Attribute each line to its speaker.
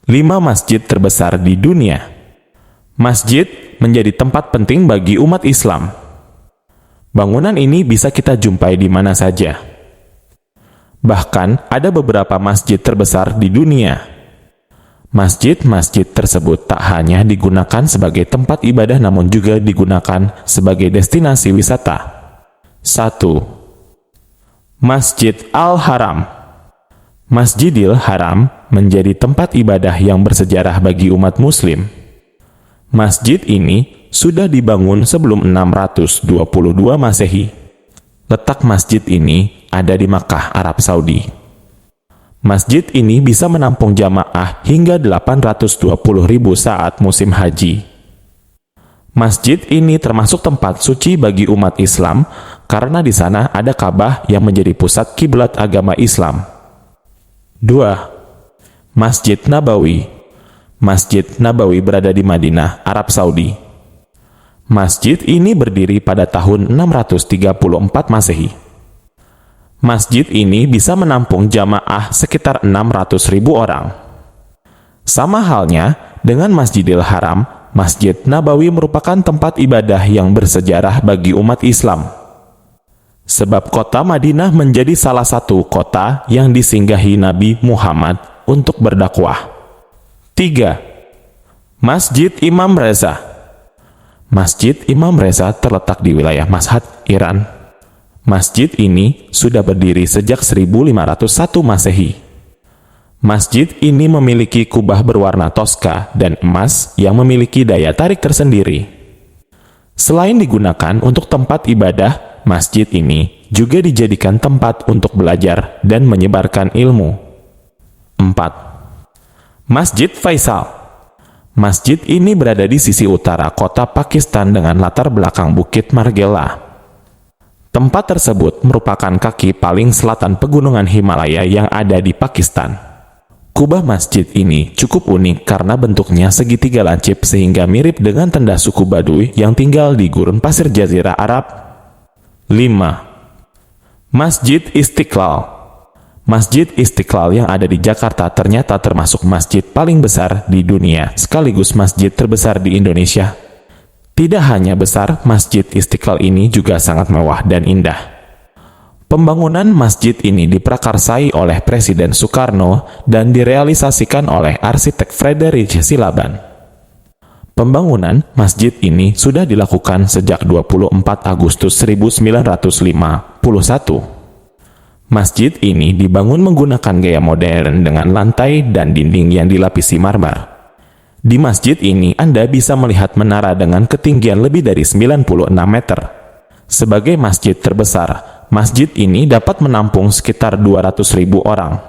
Speaker 1: 5 masjid terbesar di dunia. Masjid menjadi tempat penting bagi umat Islam. Bangunan ini bisa kita jumpai di mana saja. Bahkan ada beberapa masjid terbesar di dunia. Masjid-masjid tersebut tak hanya digunakan sebagai tempat ibadah namun juga digunakan sebagai destinasi wisata. 1. Masjid Al-Haram. Masjidil Haram menjadi tempat ibadah yang bersejarah bagi umat Muslim. Masjid ini sudah dibangun sebelum 622 Masehi. Letak masjid ini ada di Makkah, Arab Saudi. Masjid ini bisa menampung jamaah hingga 820.000 saat musim haji. Masjid ini termasuk tempat suci bagi umat Islam karena di sana ada Ka'bah yang menjadi pusat kiblat agama Islam. 2. Masjid Nabawi. Masjid Nabawi berada di Madinah, Arab Saudi. Masjid ini berdiri pada tahun 634 Masehi. Masjid ini bisa menampung jamaah sekitar 600.000 orang. Sama halnya dengan Masjidil Haram, Masjid Nabawi merupakan tempat ibadah yang bersejarah bagi umat Islam. Sebab kota Madinah menjadi salah satu kota yang disinggahi Nabi Muhammad untuk berdakwah. 3. Masjid Imam Reza. Masjid Imam Reza terletak di wilayah Mashhad, Iran. Masjid ini sudah berdiri sejak 1501 Masehi. Masjid ini memiliki kubah berwarna toska dan emas yang memiliki daya tarik tersendiri. Selain digunakan untuk tempat ibadah, masjid ini juga dijadikan tempat untuk belajar dan menyebarkan ilmu. 4. Masjid Faisal. Masjid ini berada di sisi utara kota Pakistan dengan latar belakang Bukit Margella. Tempat tersebut merupakan kaki paling selatan pegunungan Himalaya yang ada di Pakistan. Kubah masjid ini cukup unik karena bentuknya segitiga lancip sehingga mirip dengan tenda suku Baduy yang tinggal di gurun pasir Jazirah Arab. 5. Masjid Istiqlal. Masjid Istiqlal yang ada di Jakarta ternyata termasuk masjid paling besar di dunia, sekaligus masjid terbesar di Indonesia. Tidak hanya besar, Masjid Istiqlal ini juga sangat mewah dan indah. Pembangunan masjid ini diprakarsai oleh Presiden Soekarno dan direalisasikan oleh arsitek Friedrich Silaban. Pembangunan masjid ini sudah dilakukan sejak 24 Agustus 1951. Masjid ini dibangun menggunakan gaya modern dengan lantai dan dinding yang dilapisi marmer. Di masjid ini Anda bisa melihat menara dengan ketinggian lebih dari 96 meter. Sebagai masjid terbesar, masjid ini dapat menampung sekitar 200.000 orang.